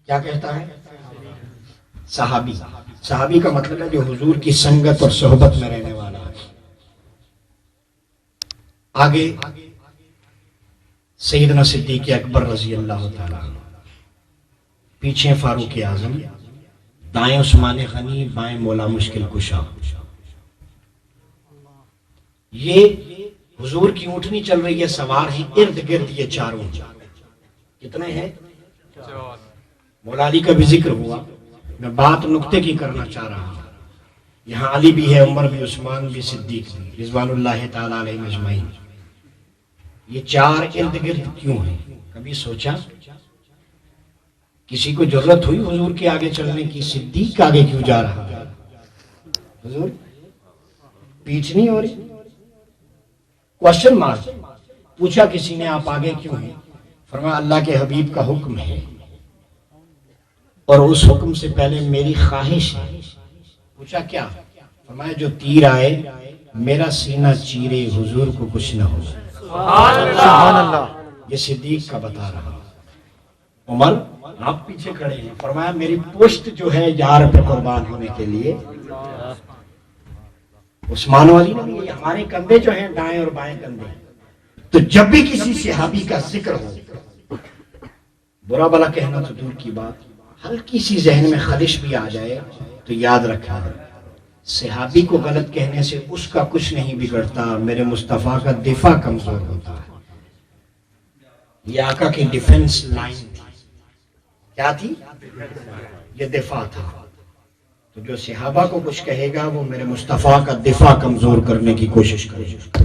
کیا کہتا ہے؟ صحابی. صحابی کا مطلب ہے جو حضور کی سنگت اور صحبت میں رہنے والا ہے. آگے سیدنا صدیق اکبر رضی اللہ تعالیٰ عنہ، پیچھے فاروق اعظم، دائیں عثمان غنی، بائیں مولا مشکل کشا. یہ حضور کی اونٹنی چل رہی ہے، سوار ہیں ارد گرد یہ چاروں. کتنے ہیں؟ مولا علی کا بھی ذکر ہوا. میں بات نقطے کی کرنا چاہ رہا ہوں. یہاں علی بھی ہے، عمر بھی، عثمان بھی، صدیق بھی، رضوان اللہ تعالیٰ علیہ اجمعین. یہ چار ارد گرد کیوں ہیں؟ کبھی سوچا؟ کسی کو ضرورت ہوئی حضور کے آگے چلنے کی؟ صدیق آگے کیوں جا رہا ہے؟ حضور پیچھ نہیں ہو رہی؟ Question mark. پوچھا کسی نے آپ آگے کیوں ہیں؟ فرمایا اللہ کے حبیب کا حکم ہے، اور اس حکم سے پہلے میری خواہش ہے. پوچھا کیا؟ فرمایا جو تیر آئے میرا سینہ چیرے، حضور کو کچھ نہ ہو. سبحان اللہ. یہ صدیق کا بتا رہا. عمر آپ پیچھے کھڑے ہیں، فرمایا میری پشت جو ہے یار پہ قربان ہونے کے لیے. عثمان والی نے ہمارے کندھے جو ہیں دائیں اور بائیں کندھے. تو جب بھی کسی صحابی کا ذکر ہو، برا بلا کہنا تو دور کی بات، ہلکی سی ذہن میں خلش بھی آ جائے تو یاد رکھا ہے صحابی کو غلط کہنے سے اس کا کچھ نہیں بگڑتا، میرے مصطفیٰ کا دفاع کمزور ہوتا ہے. یہ آقا کی ڈیفنس لائن تھی. کیا تھی؟ یہ دفاع تھا. تو جو صحابہ کو کچھ کہے گا وہ میرے مصطفیٰ کا دفاع کمزور کرنے کی کوشش کرے گا.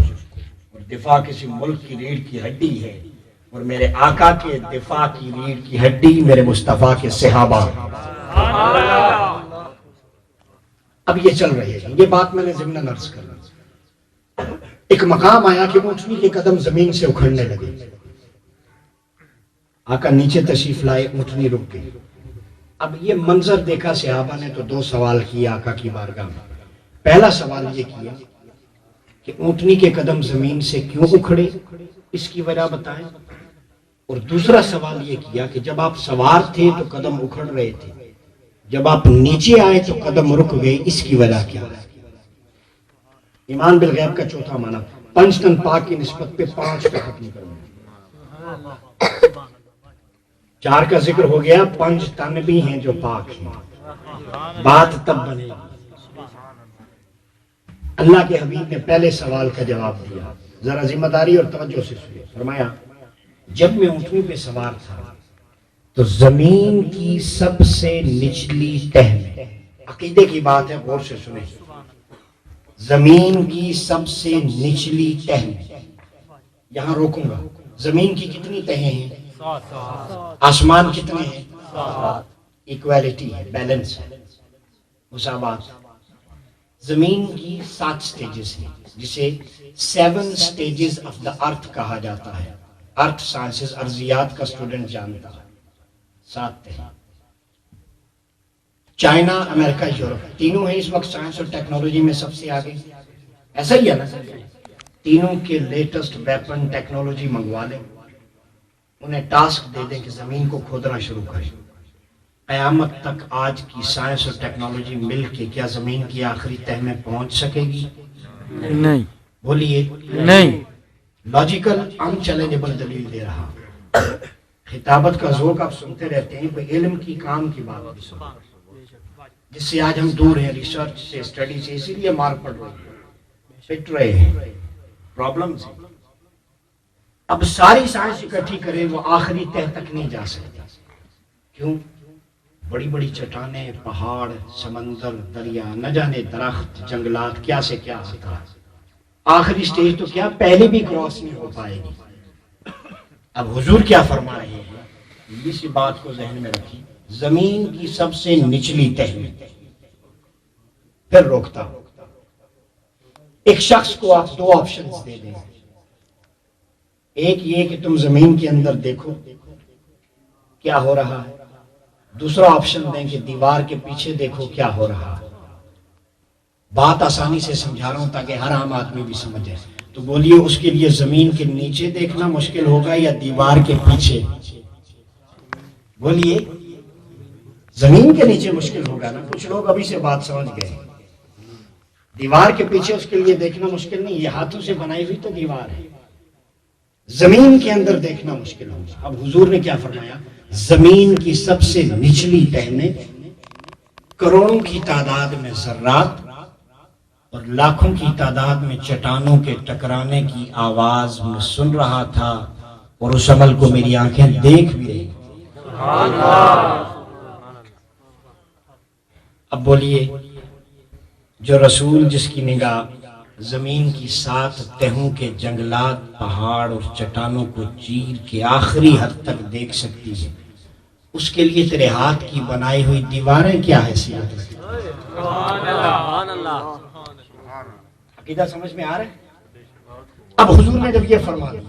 اور دفاع کسی ملک کی ریڑھ کی ہڈی ہے، اور میرے آقا کے دفاع کی ریڑھ کی ہڈی میرے مصطفیٰ کے صحابہ. اب یہ چل رہے ہیں. یہ بات میں نے ضمن عرض کر رہا. ایک مقام آیا کہ اونٹنی کے قدم زمین سے اکھڑنے لگے. آقا نیچے تشریف لائے، اونٹنی رک گئی. اب یہ منظر دیکھا صحابہ نے تو دو سوال کیے آقا کی بارگاہ میں. پہلا سوال یہ کیا کہ اونٹنی کے قدم زمین سے کیوں اکھڑے، اس کی وجہ بتائیں. اور دوسرا سوال یہ کیا کہ جب آپ سوار تھے تو قدم اکھڑ رہے تھے، جب آپ نیچے آئے تو قدم رک گئے، اس کی وجہ کیا ہے؟ ایمان بالغیب کا چوتھا معنی، پنج تن پاک کی نسبت پہ 5 پہ ختم کرنا. 4 کا ذکر ہو گیا، 5 تن بھی ہیں جو پاک ہیں. بات تب بنے گی. اللہ کے حبیب نے پہلے سوال کا جواب دیا، ذرا ذمہ داری اور توجہ سے سنیں. فرمایا جب میں اونٹنی پہ سوار تھا تو زمین کی سب سے نچلی تہ میں، عقیدے کی بات ہے، غور سے سنیں، زمین کی سب سے نچلی تہ میں، یہاں روکوں گا. زمین کی کتنی تہیں ہیں؟ آسمان کتنے ہیں؟ ایکویلٹی ہے، بیلنس ہے، مساوات. زمین کی 7 سٹیجز ہیں، جسے 7 سٹیجز آف دا ارتھ کہا جاتا ہے. ارتھ سائنسز، ارضیات کا اسٹوڈنٹ جانتا ہے. 7 ہیں. چائنا، امریکہ، یورپ، تینوں ہیں اس وقت سائنس اور ٹیکنالوجی میں سب سے آگے. ایسا ہی ہے نا؟ تینوں کے لیٹسٹ ویپن ٹیکنالوجی منگوا لیں، انہیں ٹاسک دے دیں کہ زمین کو کھودنا شروع کریں. قیامت تک آج کی سائنس اور ٹیکنالوجی مل کے کیا زمین کی آخری تہ میں پہنچ سکے گی؟ نہیں. بولیے نہیں. لاجیکل ان چیلنجبل دلیل دے رہا. خطابت کا ذوق آپ سنتے رہتے ہیں، کوئی علم کی کام کی بات بھی سنو، جس سے آج ہم دور ہیں، ریسرچ سے، اسٹڈی سے. اسی لیے مار پڑ رہی ہے، پٹ رہے ہیں، پرابلمز ہیں. اب ساری سائنس اکٹھی کرے وہ آخری تہ تک نہیں جا سکتی. کیوں؟ بڑی بڑی چٹانیں، پہاڑ، سمندر، دریا، نہ جانے درخت، جنگلات، کیا سے کیا آتا ہے. آخری سٹیج تو کیا پہلے بھی کراس نہیں ہو پائے گی. اب حضور کیا فرما رہے ہیں، اسی بات کو ذہن میں رکھی. زمین کی سب سے نچلی تہ میں. پھر روکتا ہوں، ایک شخص کو آپ 2 آپشنز دے دیں. ایک یہ کہ تم زمین کے اندر دیکھو کیا ہو رہا ہے. دوسرا آپشن دیں کہ دیوار کے پیچھے دیکھو کیا ہو رہا ہے. بات آسانی سے سمجھا رہا ہوں تاکہ ہر عام آدمی بھی سمجھ جائے. تو بولیے اس کے لیے زمین کے نیچے دیکھنا مشکل ہوگا یا دیوار کے پیچھے؟ بولیے. زمین کے نیچے مشکل ہوگا نا. کچھ لوگ ابھی سے بات سمجھ گئے. دیوار کے پیچھے اس کے لیے دیکھنا مشکل نہیں, یہ ہاتھوں سے بنائی ہوئی تو دیوار ہے. زمین کے اندر دیکھنا مشکل ہوگا. اب حضور نے کیا فرمایا, زمین کی سب سے نچلی تہ میں کروڑوں کی تعداد میں ذرات اور لاکھوں کی تعداد میں چٹانوں کے ٹکرانے کی آواز میں سن رہا تھا, اور اس عمل کو میری آنکھیں دیکھ بھی رہی. اب بولیے, جو رسول جس کی نگاہ زمین کی 7 تہوں کے جنگلات, پہاڑ اور چٹانوں کو چیر کے آخری حد تک دیکھ سکتی ہے, اس کے لیے تیرے ہاتھ کی بنائی ہوئی دیواریں کیا حیثیت رکھتی ہیں؟ عقیدہ سمجھ میں آ رہا ہے؟ اب حضور نے جب یہ فرما دیا,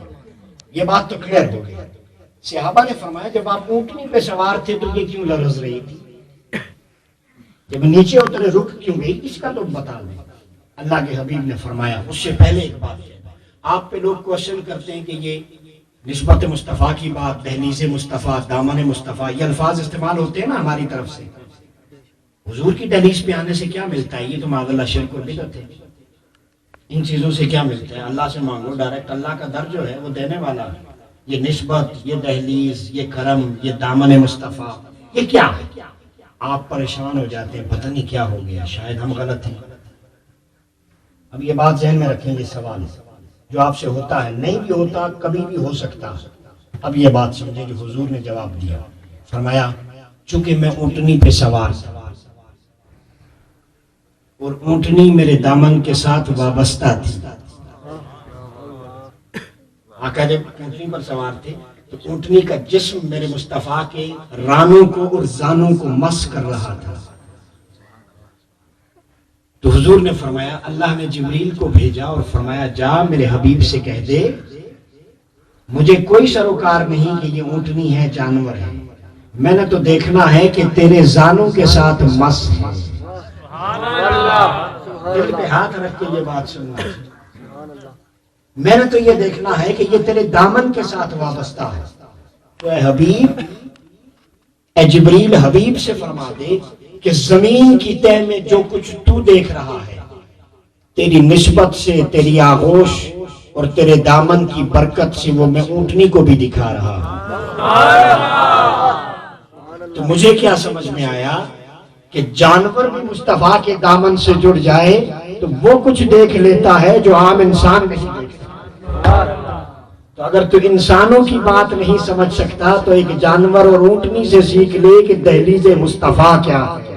یہ بات تو کلیئر ہو گئی. صحابہ نے فرمایا جب آپ اونٹنی پہ سوار تھے تو یہ کیوں لرز رہی تھی, جب نیچے اترے رک کیوں گئی, اس کا تو بتا دیں. اللہ کے حبیب نے فرمایا اس سے پہلے ایک بات ہے, آپ پہ لوگ کوشچن کرتے ہیں کہ یہ نسبت مصطفیٰ کی بات, دہلیز مصطفیٰ, دامن مصطفیٰ, یہ الفاظ استعمال ہوتے ہیں نا ہماری طرف سے. حضور کی دہلیز پہ آنے سے کیا ملتا ہے؟ یہ تو معاذ اللہ شرک اور بدعت ہے. ان چیزوں سے کیا ملتا ہے؟ اللہ سے مانگو ڈائریکٹ. اللہ کا در جو ہے وہ دینے والا ہے. یہ نسبت, یہ دہلیز, یہ کرم, یہ دامن مصطفیٰ, یہ کیا ہے؟ آپ پریشان ہو جاتے ہیں, پتہ نہیں کیا ہو گیا, شاید ہم غلط ہیں. اب یہ بات ذہن میں رکھیں, یہ سوال جو آپ سے ہوتا ہے, نہیں بھی ہوتا, کبھی بھی ہو سکتا. اب یہ بات سمجھیں جو حضور نے جواب دیا, فرمایا چونکہ میں اونٹنی پہ سوار تھا اور اونٹنی میرے دامن کے ساتھ وابستہ تھی. آقا جب اونٹنی پر سوار تھے تو اونٹنی کا جسم میرے مصطفیٰ کے رانوں کو اور زانوں کو مس کر رہا تھا. تو حضور نے فرمایا, اللہ نے جبریل کو بھیجا اور فرمایا جا میرے حبیب سے کہہ دے مجھے کوئی سروکار نہیں کہ یہ اونٹنی ہے, جانور ہے, میں نے تو دیکھنا ہے کہ تیرے زانوں کے ساتھ مس ہے. دل پہ ہاتھ رکھ کے یہ بات سننا, میں نے تو یہ دیکھنا ہے کہ یہ تیرے دامن کے ساتھ وابستہ ہے. تو اے حبیب, اے جبریل حبیب سے فرما دے کہ زمین کی تہ میں جو کچھ تو دیکھ رہا ہے, تیری نسبت سے, تیری آغوش اور تیرے دامن کی برکت سے وہ میں اونٹنی کو بھی دکھا رہا ہوں. تو مجھے کیا سمجھ میں آیا کہ جانور بھی مصطفیٰ کے دامن سے جڑ جائے تو وہ کچھ دیکھ لیتا ہے جو عام انسان نہیں دیکھتا. تو اگر تو انسانوں کی بات نہیں سمجھ سکتا تو ایک جانور اور اونٹنی سے سیکھ لے کہ دہلیز مصطفیٰ کیا ہے.